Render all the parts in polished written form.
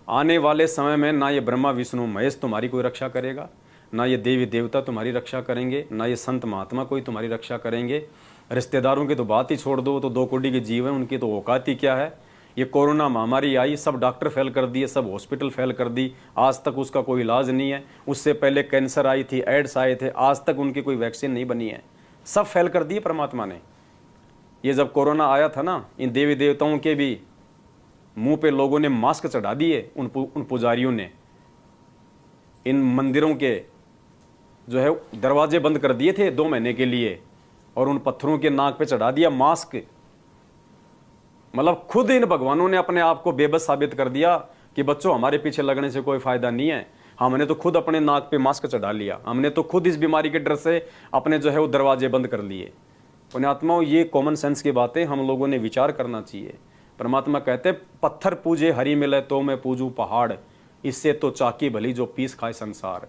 आने वाले समय में ना ये ब्रह्मा विष्णु महेश तुम्हारी कोई रक्षा करेगा, ना ये देवी देवता तुम्हारी रक्षा करेंगे, ना ये संत महात्मा कोई तुम्हारी रक्षा करेंगे। रिश्तेदारों की तो बात ही छोड़ दो, तो 2 कोटी के जीव हैं, उनकी तो औकात ही क्या है। ये कोरोना महामारी आई, सब डॉक्टर फेल कर दिए, सब हॉस्पिटल फेल कर दी, आज तक उसका कोई इलाज नहीं है। उससे पहले कैंसर आई थी, एड्स आए थे, आज तक उनकी कोई वैक्सीन नहीं बनी है, सब फेल कर दिए परमात्मा ने। ये जब कोरोना आया था ना, इन देवी देवताओं के भी मुंह पे लोगों ने मास्क चढ़ा दिए, उन पुजारियों ने इन मंदिरों के जो है दरवाजे बंद कर दिए थे 2 महीने के लिए, और उन पत्थरों के नाक पे चढ़ा दिया मास्क। मतलब खुद इन भगवानों ने अपने आप को बेबस साबित कर दिया कि बच्चों हमारे पीछे लगने से कोई फायदा नहीं है, हमने तो खुद अपने नाक पे मास्क चढ़ा लिया, हमने तो खुद इस बीमारी के डर से अपने जो है वो दरवाजे बंद कर लिए। पुण्यात्माओं, ये कॉमन सेंस की बातें हम लोगों ने विचार करना चाहिए। परमात्मा कहते पत्थर पूजे हरि मिले तो मैं पूजू पहाड़, इससे तो चाकी भली जो पीस खाए संसार।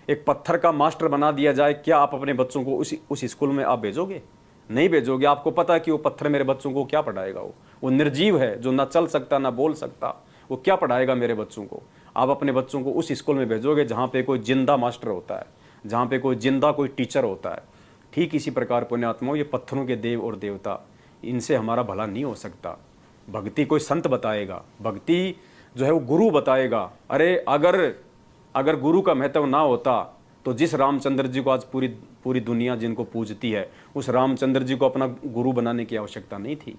एक पत्थर का मास्टर बना दिया जाए, क्या आप अपने बच्चों को उस स्कूल में आप भेजोगे? नहीं भेजोगे। आपको पता है कि वो पत्थर मेरे बच्चों को क्या पढ़ाएगा। वो निर्जीव है, जो ना चल सकता ना बोल सकता, वो क्या पढ़ाएगा मेरे बच्चों को? आप अपने बच्चों को उस स्कूल में भेजोगे जहाँ पे कोई जिंदा मास्टर होता है, जहाँ पे कोई जिंदा कोई टीचर होता है। ठीक इसी प्रकार पुण्यात्माओं, ये पत्थरों के देव और देवता, इनसे हमारा भला नहीं हो सकता। भक्ति कोई संत बताएगा, भक्ति जो है वो गुरु बताएगा। अरे अगर गुरु का महत्व ना होता तो जिस रामचंद्र जी को आज पूरी दुनिया जिनको पूजती है, उस रामचंद्र जी को अपना गुरु बनाने की आवश्यकता नहीं थी।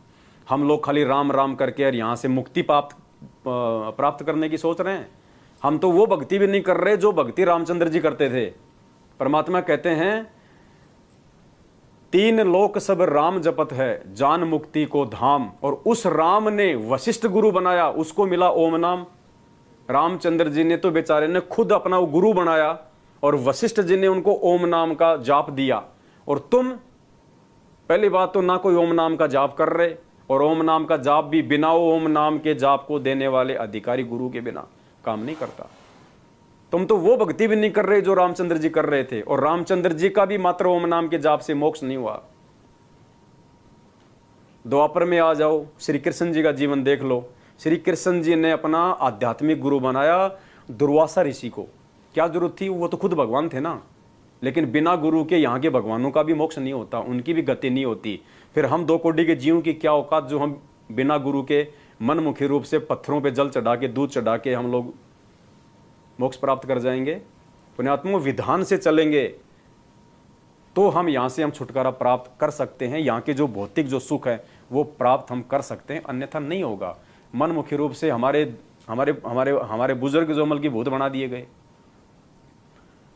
हम लोग खाली राम राम करके और यहाँ से मुक्ति प्राप्त करने की सोच रहे हैं। हम तो वो भक्ति भी नहीं कर रहे जो भक्ति रामचंद्र जी करते थे। परमात्मा कहते हैं 3 लोक सब राम जपत है, जान मुक्ति को धाम। और उस राम ने वशिष्ठ गुरु बनाया, उसको मिला ओम नाम। रामचंद्र जी ने तो बेचारे ने खुद अपना वो गुरु बनाया, और वशिष्ठ जी ने उनको ओम नाम का जाप दिया। और तुम पहली बात तो ना कोई ओम नाम का जाप कर रहे, और ओम नाम का जाप भी बिना ओम नाम के जाप को देने वाले अधिकारी गुरु के बिना काम नहीं करता। तुम तो वो भक्ति भी नहीं कर रहे जो रामचंद्र जी कर रहे थे, और रामचंद्र जी का भी मात्र ओम नाम के जाप से मोक्ष नहीं हुआ। द्वापर में आ जाओ, श्री कृष्ण जी का जीवन देख लो। श्री कृष्ण जी ने अपना आध्यात्मिक गुरु बनाया दुर्वासा ऋषि को। क्या जरूरत थी? वो तो खुद भगवान थे ना। लेकिन बिना गुरु के यहाँ के भगवानों का भी मोक्ष नहीं होता, उनकी भी गति नहीं होती। फिर हम 2 कोटि के जीवों की क्या औकात जो हम बिना गुरु के मनमुखी रूप से पत्थरों पे जल चढ़ा के दूध चढ़ा के हम लोग मोक्ष प्राप्त कर जाएंगे। पुण्यात्मा, विधान से चलेंगे तो हम यहाँ से हम छुटकारा प्राप्त कर सकते हैं। यहाँ के जो भौतिक जो सुख है वो प्राप्त हम कर सकते हैं, अन्यथा नहीं होगा। मनमुखी रूप से हमारे हमारे हमारे हमारे बुजुर्ग जो अमल की भूत बना दिए गए।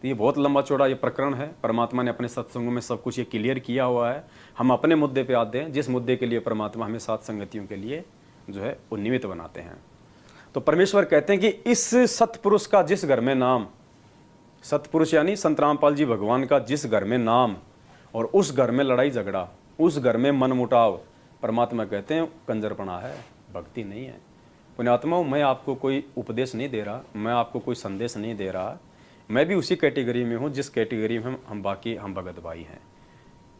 तो ये बहुत लंबा चौड़ा ये प्रकरण है। परमात्मा ने अपने सत्संगों में सब कुछ ये क्लियर किया हुआ है। हम अपने मुद्दे पे आते हैं, जिस मुद्दे के लिए परमात्मा हमें सात संगतियों के लिए जो है वो निमित्त बनाते हैं। तो परमेश्वर कहते हैं कि इस सतपुरुष का जिस घर में नाम, सतपुरुष यानी संत रामपाल जी भगवान का जिस घर में नाम, और उस घर में लड़ाई झगड़ा, उस घर में मनमुटाव, परमात्मा कहते हैं कंजरपना है, भक्ति नहीं है। पुण्यात्माओं, मैं आपको कोई उपदेश नहीं दे रहा, मैं आपको कोई संदेश नहीं दे रहा। मैं भी उसी कैटेगरी में हूँ जिस कैटेगरी में हम भगत भाई हैं।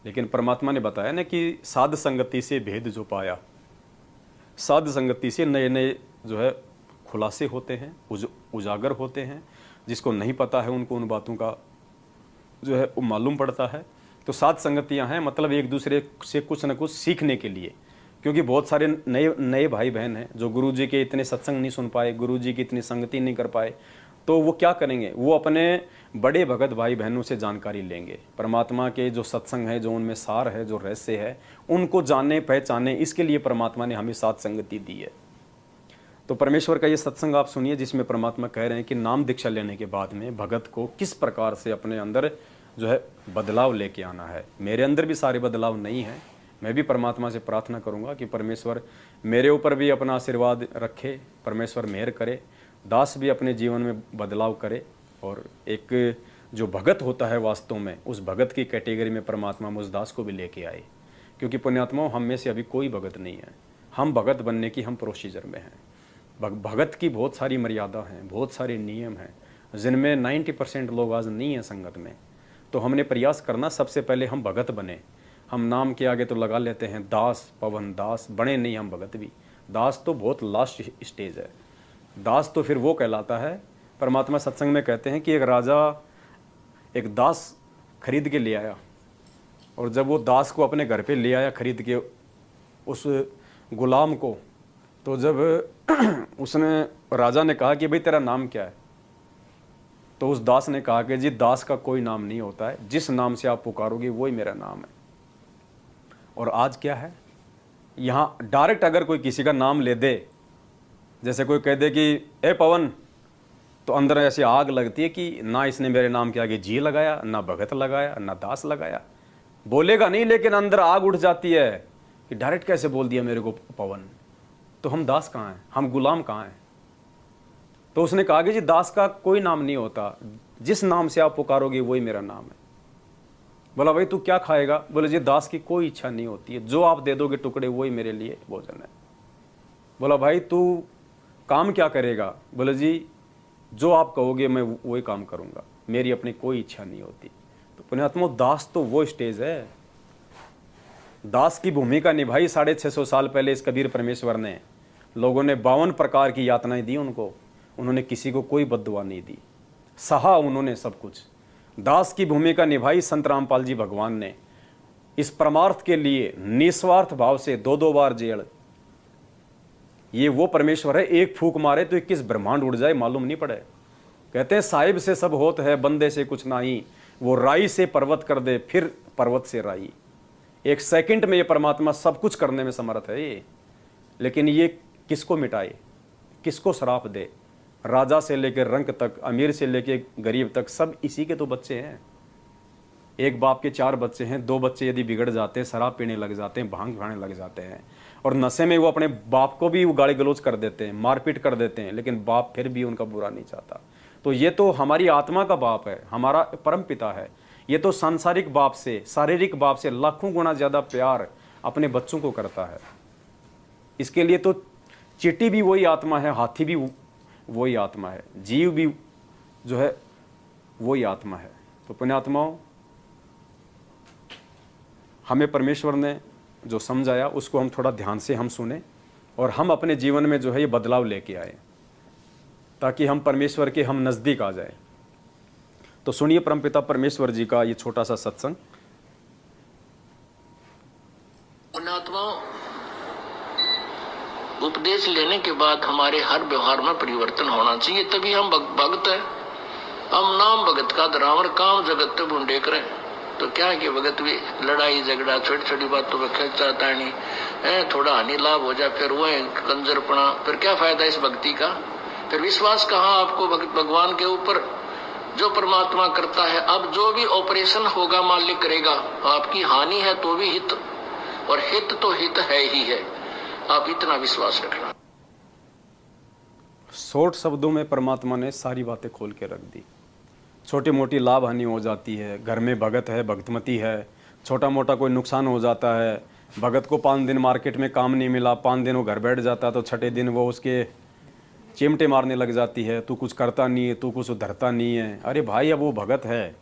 लेकिन परमात्मा ने बताया ना कि साध संगति से भेद जो पाया, साध संगति से नए नए जो है खुलासे होते हैं, उजागर होते हैं। जिसको नहीं पता है उनको उन बातों का जो है वो मालूम पड़ता है। तो सात संगतियां हैं, मतलब एक दूसरे से कुछ न कुछ सीखने के लिए। क्योंकि बहुत सारे नए भाई बहन हैं जो गुरुजी के इतने सत्संग नहीं सुन पाए, गुरुजी की इतनी संगति नहीं कर पाए, तो वो क्या करेंगे? वो अपने बड़े भगत भाई बहनों से जानकारी लेंगे। परमात्मा के जो सत्संग है, जो उनमें सार है, जो रहस्य है, उनको जानने पहचाने, इसके लिए परमात्मा ने हमें सात संगति दी है। तो परमेश्वर का ये सत्संग आप सुनिए, जिसमें परमात्मा कह रहे हैं कि नाम दीक्षा लेने के बाद में भगत को किस प्रकार से अपने अंदर जो है बदलाव लेके आना है। मेरे अंदर भी सारे बदलाव नहीं है। मैं भी परमात्मा से प्रार्थना करूंगा कि परमेश्वर मेरे ऊपर भी अपना आशीर्वाद रखे, परमेश्वर मेहर करे, दास भी अपने जीवन में बदलाव करे, और एक जो भगत होता है वास्तव में, उस भगत की कैटेगरी में परमात्मा उस दास को भी लेके आए। क्योंकि पुण्यात्माओं, हम में से अभी कोई भगत नहीं है। हम भगत बनने की हम प्रोसीजर में हैं। भगत की बहुत सारी मर्यादा हैं, बहुत सारे नियम हैं, जिनमें 90% लोग आज नहीं हैं संगत में। तो हमने प्रयास करना, सबसे पहले हम भगत बने। हम नाम के आगे तो लगा लेते हैं दास, पवन दास, बने नहीं हम भगत भी। दास तो बहुत लास्ट स्टेज है। दास तो फिर वो कहलाता है, परमात्मा सत्संग में कहते हैं कि एक राजा एक दास खरीद के ले आया, और जब वो दास को अपने घर पे ले आया खरीद के उस गुलाम को, तो जब उसने राजा ने कहा कि भाई तेरा नाम क्या है, तो उस दास ने कहा कि जी दास का कोई नाम नहीं होता है, जिस नाम से आप पुकारोगे वही मेरा नाम है। और आज क्या है, यहाँ डायरेक्ट अगर कोई किसी का नाम ले दे, जैसे कोई कह दे कि ए पवन, तो अंदर ऐसी आग लगती है कि ना इसने मेरे नाम के आगे जी लगाया, ना भगत लगाया, ना दास लगाया, बोलेगा नहीं लेकिन अंदर आग उठ जाती है कि डायरेक्ट कैसे बोल दिया मेरे को पवन। तो हम दास कहाँ हैं, हम गुलाम कहाँ हैं? तो उसने कहा कि जी दास का कोई नाम नहीं होता, जिस नाम से आप पुकारोगे वही मेरा नाम है। बोला भाई तू क्या खाएगा? बोले जी दास की कोई इच्छा नहीं होती है, जो आप दे दोगे टुकड़े वही मेरे लिए भोजन है। बोला भाई तू काम क्या करेगा? बोले जी जो आप कहोगे मैं वही काम करूंगा, मेरी अपनी कोई इच्छा नहीं होती। तो पुण्यात्मा दास तो वो स्टेज है, दास की भूमिका निभाई 650 साल पहले इस कबीर परमेश्वर ने। लोगों ने 52 प्रकार की यातनाएं दी उनको, उन्होंने किसी को कोई बद्दुआ नहीं दी, सहा उन्होंने सब कुछ। दास की भूमिका निभाई संत रामपाल जी भगवान ने, इस परमार्थ के लिए निस्वार्थ भाव से 2-2 बार जेल। ये वो परमेश्वर है, एक फूक मारे तो 21 ब्रह्मांड उड़ जाए मालूम नहीं पड़े। कहते हैं साहिब से सब होत है, बंदे से कुछ नहीं, वो राई से पर्वत कर दे फिर पर्वत से राई। एक सेकंड में ये परमात्मा सब कुछ करने में समर्थ है ये। लेकिन ये किसको मिटाए, किसको श्राप दे? राजा से लेकर रंक तक, अमीर से लेकर गरीब तक, सब इसी के तो बच्चे हैं। एक बाप के 4 बच्चे हैं, 2 बच्चे यदि बिगड़ जाते हैं, शराब पीने लग जाते हैं, भांग खाने लग जाते हैं, और नशे में वो अपने बाप को भी वो गाली गलौज कर देते हैं, मारपीट कर देते हैं, लेकिन बाप फिर भी उनका बुरा नहीं चाहता। तो ये तो हमारी आत्मा का बाप है, हमारा परम पिता है। ये तो सांसारिक बाप से, शारीरिक बाप से लाखों गुना ज़्यादा प्यार अपने बच्चों को करता है। इसके लिए तो चींटी भी वही आत्मा है, हाथी भी वही आत्मा है, जीव भी जो है वही आत्मा है। तो पुण्यात्माओं, हमें परमेश्वर ने जो समझाया उसको हम थोड़ा ध्यान से हम सुने, और हम अपने जीवन में जो है ये बदलाव लेके आए, ताकि हम परमेश्वर के हम नज़दीक आ जाए। तो सुनिए परमपिता परमेश्वर जी का ये छोटा सा सत्संग। पुण्यात्माओं, उपदेश लेने के बाद हमारे हर व्यवहार में परिवर्तन होना चाहिए, तभी हम भक्त हैं। हम नाम भगत का धरावर, काम जगत पे भूडे करें तो क्या है कि भगत भी लड़ाई झगड़ा छोटी छोटी बातों पर खर्चा तानी है, थोड़ा हानि लाभ हो जाए, फिर वो कंजरपना, फिर क्या फायदा इस भक्ति का? फिर विश्वास कहाँ आपको भगवान के ऊपर जो परमात्मा करता है। अब जो भी ऑपरेशन होगा मालिक करेगा, आपकी हानि है तो भी हित, और हित तो हित है ही है, आप इतना विश्वास रखना। शॉर्ट शब्दों में परमात्मा ने सारी बातें खोल के रख दी। छोटी मोटी लाभ हानि हो जाती है, घर में भगत है, भक्तमती है, छोटा मोटा कोई नुकसान हो जाता है, भगत को 5 दिन मार्केट में काम नहीं मिला, 5 दिन वो घर बैठ जाता, तो छठे दिन वो उसके चिमटे मारने लग जाती है, तू कुछ करता नहीं है, तू कुछ उधरता नहीं है। अरे भाई, अब वो भगत है,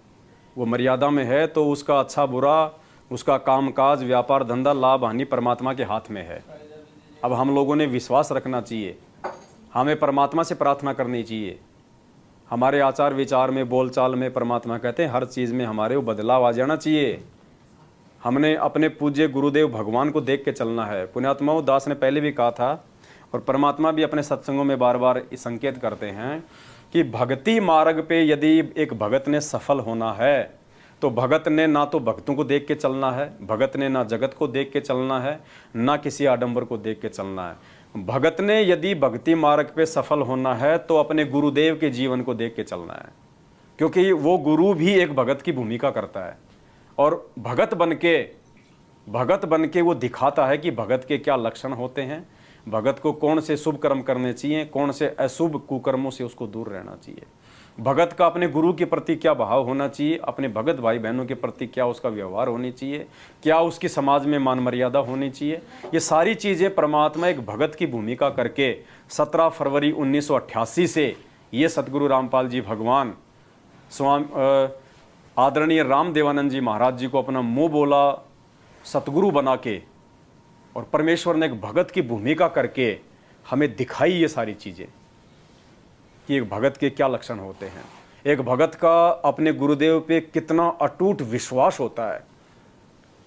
वो मर्यादा में है, तो उसका अच्छा बुरा, उसका कामकाज, व्यापार धंधा, लाभ हानि परमात्मा के हाथ में है। अब हम लोगों ने विश्वास रखना चाहिए, हमें परमात्मा से प्रार्थना करनी चाहिए। हमारे आचार विचार में, बोलचाल में, परमात्मा कहते हैं हर चीज़ में हमारे वो बदलाव आ जाना चाहिए। हमने अपने पूज्य गुरुदेव भगवान को देख के चलना है। पुण्यात्माओं, दास ने पहले भी कहा था, और परमात्मा भी अपने सत्संगों में बार बार संकेत करते हैं कि भक्ति मार्ग पे यदि एक भगत ने सफल होना है, तो भगत ने ना तो भक्तों को देख के चलना है, भगत ने ना जगत को देख के चलना है, ना किसी आडंबर को देख के चलना है। भगत ने यदि भक्ति मार्ग पे सफल होना है तो अपने गुरुदेव के जीवन को देख के चलना है, क्योंकि वो गुरु भी एक भगत की भूमिका करता है, और भगत बन के वो दिखाता है कि भगत के क्या लक्षण होते हैं, भगत को कौन से शुभ कर्म करने चाहिए, कौन से अशुभ कुकर्मों से उसको दूर रहना चाहिए, भगत का अपने गुरु के प्रति क्या भाव होना चाहिए, अपने भगत भाई बहनों के प्रति क्या उसका व्यवहार होनी चाहिए, क्या उसकी समाज में मान मर्यादा होनी चाहिए। ये सारी चीज़ें परमात्मा एक भगत की भूमिका करके 17 फरवरी 1988 से ये सतगुरु रामपाल जी भगवान स्वामी आदरणीय राम देवानंद जी महाराज जी को अपना मुँह बोला सतगुरु बना के, और परमेश्वर ने एक भगत की भूमिका करके हमें दिखाई ये सारी चीज़ें। कि एक भगत के क्या लक्षण होते हैं। एक भगत का अपने गुरुदेव पे कितना अटूट विश्वास होता है।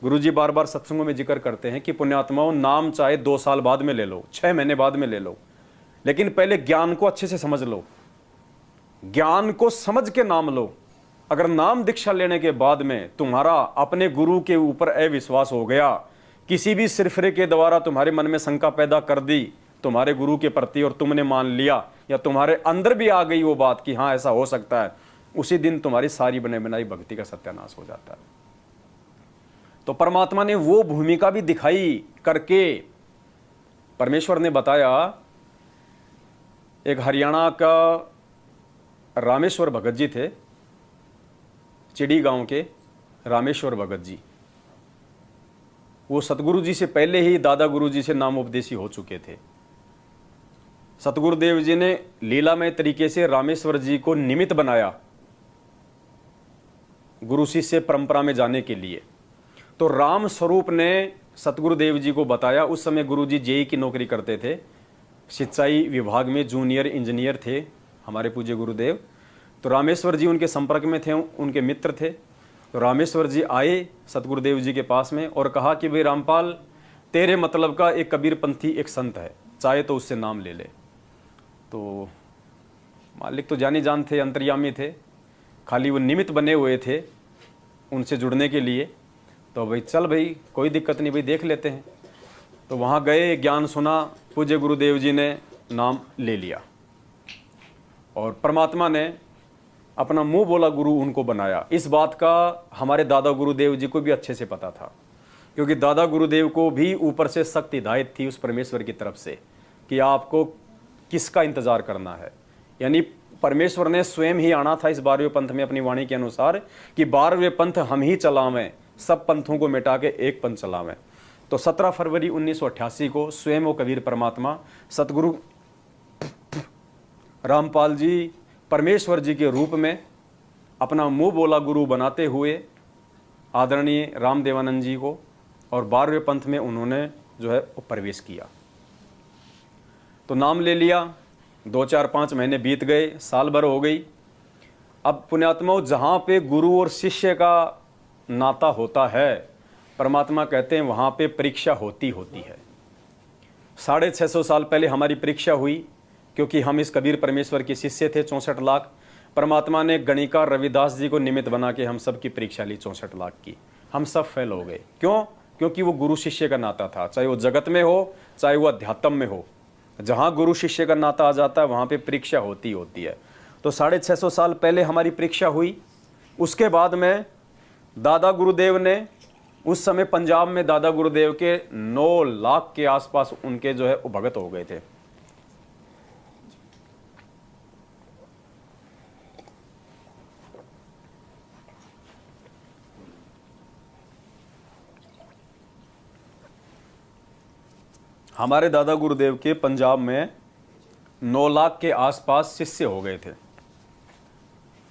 गुरुजी बार बार सत्संगों में जिक्र करते हैं कि पुण्यात्माओं, नाम चाहे 2 साल बाद में ले लो, 6 महीने बाद में ले लो, लेकिन पहले ज्ञान को अच्छे से समझ लो, ज्ञान को समझ के नाम लो। अगर नाम दीक्षा लेने के बाद में तुम्हारा अपने गुरु के ऊपर अविश्वास हो गया, किसी भी सिरफिरे के द्वारा तुम्हारे मन में शंका पैदा कर दी तुम्हारे गुरु के प्रति और तुमने मान लिया, या तुम्हारे अंदर भी आ गई वो बात कि हाँ ऐसा हो सकता है, उसी दिन तुम्हारी सारी बने बनाई भक्ति का सत्यानाश हो जाता है। तो परमात्मा ने वो भूमिका भी दिखाई करके परमेश्वर ने बताया। एक हरियाणा का रामेश्वर भगत जी थे, चिड़ी गांव के रामेश्वर भगत जी। वो सतगुरु जी से पहले ही दादा गुरु जी से नामोपदेशी हो चुके थे। सतगुरुदेव जी ने लीलामय तरीके से रामेश्वर जी को निमित्त बनाया गुरु शिष्य परंपरा में जाने के लिए। तो राम स्वरूप ने सतगुरुदेव जी को बताया। उस समय गुरु जी जेई की नौकरी करते थे, सिंचाई विभाग में जूनियर इंजीनियर थे हमारे पूज्य गुरुदेव। तो रामेश्वर जी उनके संपर्क में थे, उनके मित्र थे। तो रामेश्वर जी आए सतगुरुदेव जी के पास में और कहा कि भाई रामपाल, तेरे मतलब का एक कबीरपंथी एक संत है, चाहे तो उससे नाम ले ले। तो मालिक तो जानी जान थे, अंतर्यामी थे, खाली वो निमित्त बने हुए थे उनसे जुड़ने के लिए। तो भाई चल भाई, कोई दिक्कत नहीं भाई, देख लेते हैं। तो वहाँ गए, ज्ञान सुना, पूज्य गुरुदेव जी ने नाम ले लिया और परमात्मा ने अपना मुंह बोला गुरु उनको बनाया। इस बात का हमारे दादा गुरुदेव जी को भी अच्छे से पता था, क्योंकि दादा गुरुदेव को भी ऊपर से सख्त हिदायत थी उस परमेश्वर की तरफ से कि आपको किसका इंतजार करना है। यानी परमेश्वर ने स्वयं ही आना था इस 12वें पंथ में अपनी वाणी के अनुसार कि 12वें पंथ हम ही चलावें, सब पंथों को मिटा के एक पंथ चलावें। तो 17 फरवरी 1988 को स्वयं वो कबीर परमात्मा सतगुरु रामपाल जी परमेश्वर जी के रूप में अपना मुंह बोला गुरु बनाते हुए आदरणीय रामदेवानंद जी को और 12वें पंथ में उन्होंने जो है वो प्रवेश किया। तो नाम ले लिया, 2, 4, 5 महीने बीत गए, साल भर हो गई। अब पुण्यात्माओं, जहाँ पे गुरु और शिष्य का नाता होता है, परमात्मा कहते हैं वहाँ पे परीक्षा होती है। 650 साल पहले हमारी परीक्षा हुई, क्योंकि हम इस कबीर परमेश्वर के शिष्य थे 64 लाख। परमात्मा ने गणिका रविदास जी को निमित्त बना के हम सब की परीक्षा ली 64 लाख की। हम सब फेल हो गए। क्यों? क्योंकि वो गुरु शिष्य का नाता था, चाहे वो जगत में हो चाहे वो अध्यात्म में हो। जहाँ गुरु शिष्य का नाता आ जाता है वहाँ पे परीक्षा होती है। तो 650 साल पहले हमारी परीक्षा हुई। उसके बाद में दादा गुरुदेव ने, उस समय पंजाब में दादा गुरुदेव के 9 लाख के आसपास उनके जो है वो भगत हो गए थे। हमारे दादा गुरुदेव के पंजाब में 9 लाख के आसपास शिष्य हो गए थे।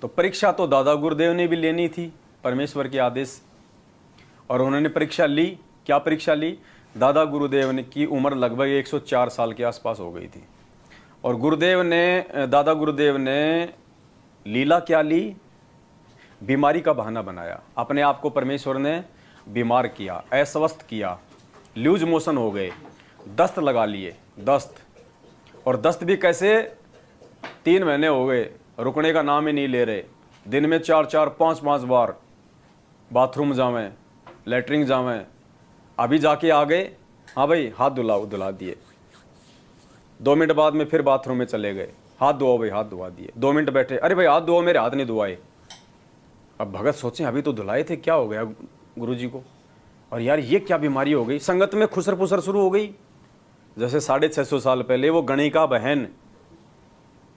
तो परीक्षा तो दादा गुरुदेव ने भी लेनी थी परमेश्वर के आदेश, और उन्होंने परीक्षा ली। क्या परीक्षा ली? दादा गुरुदेव ने की उम्र लगभग 104 साल के आसपास हो गई थी, और दादा गुरुदेव ने लीला क्या ली? बीमारी का बहाना बनाया। अपने आप को परमेश्वर ने बीमार किया, अस्वस्थ किया, लूज मोशन हो गए, दस्त लगा लिए, दस्त। और दस्त भी कैसे? 3 महीने हो गए, रुकने का नाम ही नहीं ले रहे। दिन में 4-4, 5-5 बार बाथरूम जावें, लेटरिन जावें। अभी जाके आ गए, हाँ भाई हाथ धुला दिए। 2 मिनट बाद में फिर बाथरूम में चले गए, हाथ धोओ भाई, हाथ धुआ दिए। 2 मिनट बैठे, अरे भाई हाथ धोओ, मेरे हाथ नहीं धुआए। अब भगत सोचें अभी तो धुलाए थे, क्या हो गया गुरुजी को? और यार ये क्या बीमारी हो गई? संगत में खुसर पुसर शुरू हो गई। जैसे 650 साल पहले वो गणिका बहन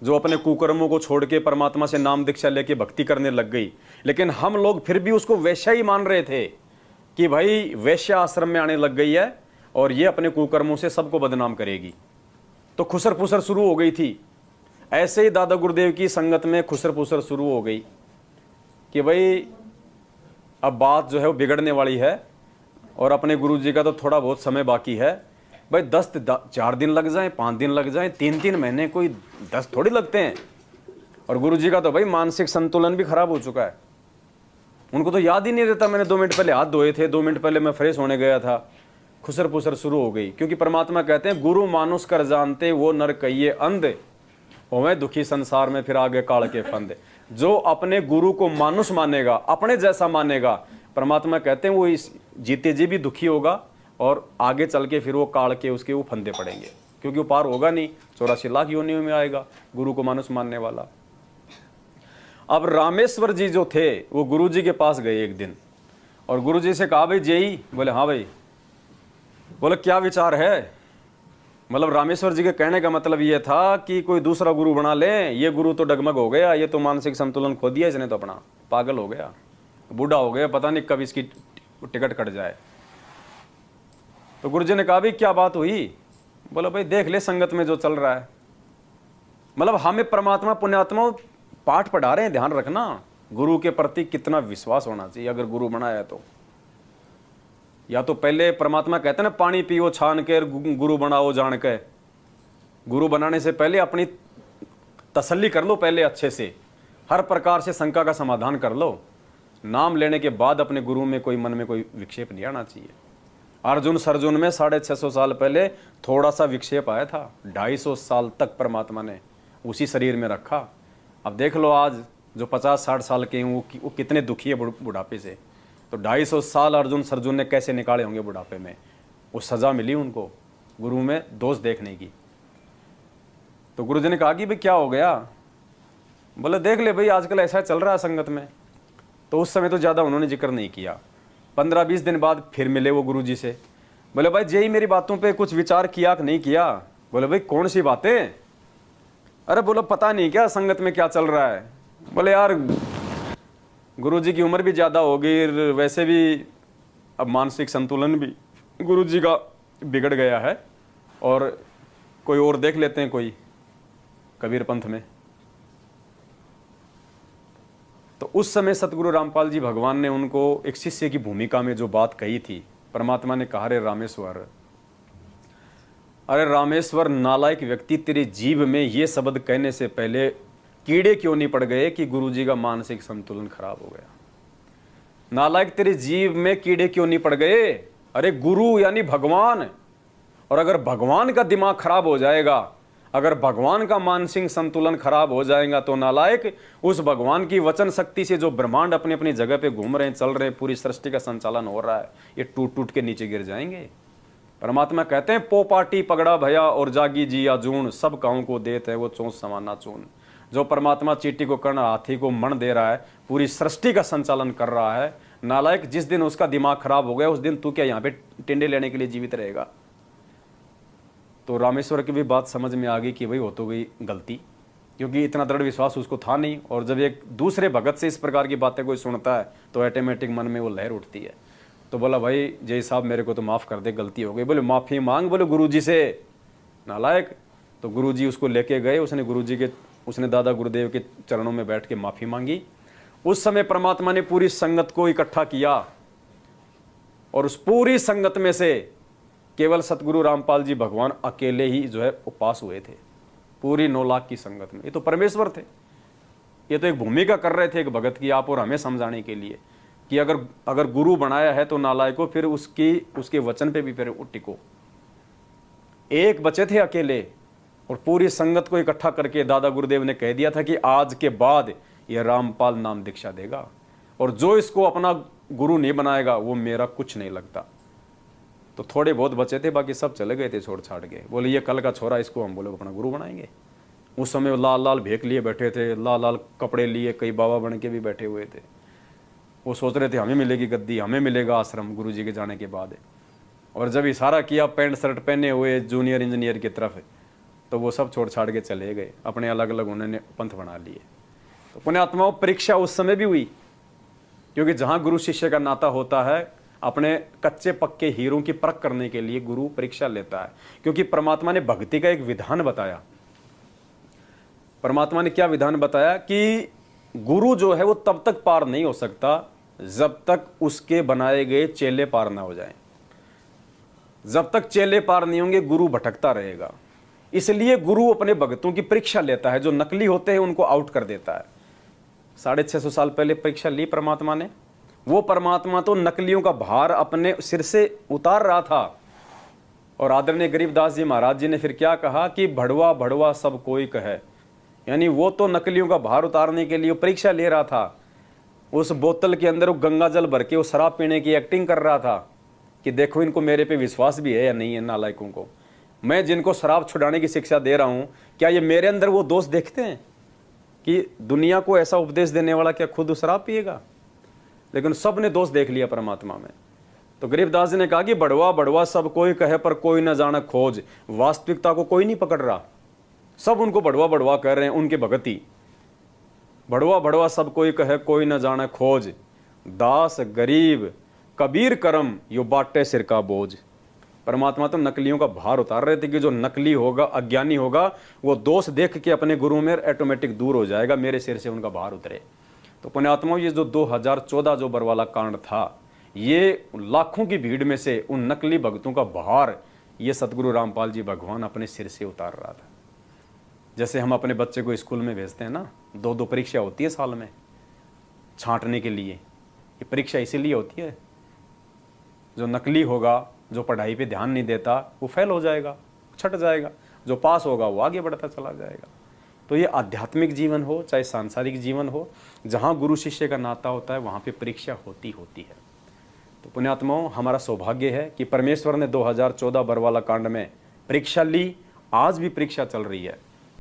जो अपने कुकर्मों को छोड़ के परमात्मा से नाम दीक्षा लेके भक्ति करने लग गई, लेकिन हम लोग फिर भी उसको वैश्या ही मान रहे थे कि भाई वैश्या आश्रम में आने लग गई है और ये अपने कुकर्मों से सबको बदनाम करेगी। तो खुसर पुसर शुरू हो गई थी। ऐसे ही दादा गुरुदेव की संगत में खुसर पुसर शुरू हो गई कि भाई अब बात जो है वो बिगड़ने वाली है और अपने गुरु जी का तो थोड़ा बहुत समय बाकी है। भाई 4 दिन लग जाएं, 5 दिन लग जाएं, 3-3 महीने, कोई 10 थोड़ी लगते हैं। और गुरुजी का तो भाई मानसिक संतुलन भी खराब हो चुका है। उनको तो याद ही नहीं रहता मैंने 2 मिनट पहले हाथ धोए थे, 2 मिनट पहले मैं फ्रेश होने गया था। खुसर पुसर शुरू हो गई, क्योंकि परमात्मा कहते हैं गुरु मानुष कर जानते वो नर कहिए अंध, होवे दुखी संसार में फिर आगे काल के फंदे। जो अपने गुरु को मानुष मानेगा, अपने जैसा मानेगा, परमात्मा कहते हैं वो इस जीते जी भी दुखी होगा और आगे चल के फिर वो काल के उसके वो फंदे पड़ेंगे, क्योंकि वो पार होगा नहीं। 84 लाख योनियों में आएगा गुरु को मानुष मानने वाला। अब रामेश्वर जी जो थे वो गुरु जी के पास गए एक दिन और गुरु जी से कहा भाई जेई, बोले हाँ भाई। बोले क्या विचार है? मतलब रामेश्वर जी के कहने का मतलब ये था कि कोई दूसरा गुरु बना ले, ये गुरु तो डगमग हो गया, ये तो मानसिक संतुलन खो दिया इसने, तो अपना पागल हो गया, बूढ़ा हो गया, पता नहीं कब इसकी टिकट कट जाए। तो गुरु जी ने कहा भाई क्या बात हुई? बोला भाई देख ले संगत में जो चल रहा है। मतलब हमें परमात्मा पुण्यात्मा पाठ पढ़ा रहे हैं, ध्यान रखना गुरु के प्रति कितना विश्वास होना चाहिए अगर गुरु बनाया तो। या तो पहले परमात्मा कहते हैं ना पानी पियो छान के गुरु बनाओ जान के। गुरु बनाने से पहले अपनी तसल्ली कर लो पहले अच्छे से, हर प्रकार से शंका का समाधान कर लो। नाम लेने के बाद अपने गुरु में कोई मन में कोई विक्षेप नहीं आना चाहिए। अर्जुन सर्जुन में 650 साल पहले थोड़ा सा विक्षेप आया था, 250 साल तक परमात्मा ने उसी शरीर में रखा। अब देख लो आज जो 50-60 साल के हैं वो कितने दुखी है बुढ़ापे से। तो 250 साल अर्जुन सर्जुन ने कैसे निकाले होंगे बुढ़ापे में, वो सजा मिली उनको गुरु में दोष देखने की। तो गुरु जी ने कहा कि भाई क्या हो गया? बोले देख ले भाई आजकल ऐसा चल रहा है संगत में। तो उस समय तो ज़्यादा उन्होंने जिक्र नहीं किया। 15-20 दिन बाद फिर मिले वो गुरु जी से। बोले भाई जेई मेरी बातों पे कुछ विचार किया कि नहीं किया? बोले भाई कौन सी बातें? अरे बोलो पता नहीं क्या संगत में क्या चल रहा है? बोले यार गुरु जी की उम्र भी ज़्यादा हो गई, वैसे भी अब मानसिक संतुलन भी गुरु जी का बिगड़ गया है और कोई और देख लेते हैं कोई कबीर पंथ में। तो उस समय सतगुरु रामपाल जी भगवान ने उनको एक शिष्य की भूमिका में जो बात कही थी, परमात्मा ने कहा रे रामेश्वर, अरे रामेश्वर नालायक व्यक्ति, तेरे जीव में ये शब्द कहने से पहले कीड़े क्यों नहीं पड़ गए कि गुरुजी का मानसिक संतुलन खराब हो गया? नालायक तेरे जीव में कीड़े क्यों नहीं पड़ गए? अरे गुरु यानी भगवान, और अगर भगवान का दिमाग खराब हो जाएगा, अगर भगवान का मानसिक संतुलन खराब हो जाएगा तो नालायक उस भगवान की वचन शक्ति से जो ब्रह्मांड अपनी अपनी जगह पे घूम रहे हैं, चल रहे हैं, पूरी सृष्टि का संचालन हो रहा है, ये टूट टूट के नीचे गिर जाएंगे। परमात्मा कहते हैं पोपाटी पगड़ा भया और जागी जिया जून, सब काहों को देते हैं वो चोंच समाना चून। जो परमात्मा चींटी को कर्ण हाथी को मन दे रहा है, पूरी सृष्टि का संचालन कर रहा है, नालायक जिस दिन उसका दिमाग खराब हो गया उस दिन तू क्या यहाँ पे टिंडे लेने के लिए जीवित रहेगा? तो रामेश्वर की भी बात समझ में आ गई कि भाई हो तो गई गलती, क्योंकि इतना दृढ़ विश्वास उसको था नहीं। और जब एक दूसरे भगत से इस प्रकार की बातें कोई सुनता है तो ऑटोमेटिक मन में वो लहर उठती है। तो बोला भाई जय साहब मेरे को तो माफ़ कर दे, गलती हो गई। बोले माफ़ी मांग, बोले गुरुजी से, नालायक। तो गुरुजी उसको लेके गए, उसने दादा गुरुदेव के चरणों में बैठ के माफ़ी मांगी। उस समय परमात्मा ने पूरी संगत को इकट्ठा किया और उस पूरी संगत में से केवल सतगुरु रामपाल जी भगवान अकेले ही जो है उपास हुए थे, पूरी 9 लाख की संगत में। ये तो परमेश्वर थे, ये तो एक भूमिका कर रहे थे एक भगत की आप और हमें समझाने के लिए कि अगर गुरु बनाया है तो नालायको फिर उसके वचन पे भी फिर टिको। एक बचे थे अकेले और पूरी संगत को इकट्ठा करके दादा गुरुदेव ने कह दिया था कि आज के बाद यह रामपाल नाम दीक्षा देगा और जो इसको अपना गुरु नहीं बनाएगा वो मेरा कुछ नहीं लगता। तो थोड़े बहुत बचे थे, बाकी सब चले गए थे छोड़ छाड़ के। बोले ये कल का छोरा, इसको हम बोले अपना गुरु बनाएंगे। उस समय लाल लाल भेक लिए बैठे थे, लाल लाल कपड़े लिए, कई बाबा बन के भी बैठे हुए थे। वो सोच रहे थे हमें मिलेगी गद्दी, हमें मिलेगा आश्रम गुरु जी के जाने के बाद। और जब इशारा किया पैंट शर्ट पहने हुए जूनियर इंजीनियर की तरफ, तो वो सब छोड़ छाड़ के चले गए, अपने अलग अलग उन्होंने पंथ बना लिए। तो पुण्यात्माओं परीक्षा उस समय भी हुई, क्योंकि जहाँ गुरु शिष्य का नाता होता है अपने कच्चे पक्के हीरों की परख करने के लिए गुरु परीक्षा लेता है। क्योंकि परमात्मा ने भक्ति का एक विधान बताया। परमात्मा ने क्या विधान बताया कि गुरु जो है वो तब तक पार नहीं हो सकता जब तक उसके बनाए गए चेले पार ना हो जाएं। जब तक चेले पार नहीं होंगे गुरु भटकता रहेगा। इसलिए गुरु अपने भक्तों की परीक्षा लेता है, जो नकली होते हैं उनको आउट कर देता है। 650 साल पहले परीक्षा ली परमात्मा ने। वो परमात्मा तो नकलियों का भार अपने सिर से उतार रहा था। और आदरणीय गरीबदास जी महाराज जी ने फिर क्या कहा कि भड़वा भड़वा सब कोई कहे, यानी वो तो नकलियों का भार उतारने के लिए परीक्षा ले रहा था। उस बोतल के अंदर वो गंगा जल भर के वो शराब पीने की एक्टिंग कर रहा था कि देखो इनको मेरे पे विश्वास भी है या नहीं है, नालायकों को। मैं जिनको शराब छुड़ाने की शिक्षा दे रहा हूं, क्या ये मेरे अंदर वो दोष देखते हैं कि दुनिया को ऐसा उपदेश देने वाला क्या खुद शराब पिएगा? लेकिन सब ने दोष देख लिया परमात्मा में। तो गरीबदास जी ने कहा कि बड़वा बड़वा सब कोई कहे पर कोई न जाने खोज। वास्तविकता को कोई नहीं पकड़ रहा, सब उनको बड़वा बड़वा कह रहे हैं, उनके भगती। बड़वा बड़वा सब कोई कहे कोई न जाने खोज, दास गरीब कबीर करम यो बाटे सिर का बोझ। परमात्मा तो नकलियों का भार उतार रहे थे कि जो नकली होगा, अज्ञानी होगा, वो दोष देख के अपने गुरु में ऑटोमेटिक दूर हो जाएगा, मेरे सिर से उनका भार उतरे। तो पुण्यात्माओं, ये जो 2014 जो बरवाला कांड था, ये लाखों की भीड़ में से उन नकली भक्तों का भार ये सतगुरु रामपाल जी भगवान अपने सिर से उतार रहा था। जैसे हम अपने बच्चे को स्कूल में भेजते हैं ना, 2 परीक्षा होती है साल में छांटने के लिए। ये परीक्षा इसीलिए होती है, जो नकली होगा, जो पढ़ाई पे ध्यान नहीं देता, वो फेल हो जाएगा, छट जाएगा। जो पास होगा वो आगे बढ़ता चला जाएगा। तो ये आध्यात्मिक जीवन हो चाहे सांसारिक जीवन हो, जहाँ गुरु शिष्य का नाता होता है वहाँ पे परीक्षा होती है। तो पुण्यात्माओं, हमारा सौभाग्य है कि परमेश्वर ने 2014 बरवाला कांड में परीक्षा ली, आज भी परीक्षा चल रही है।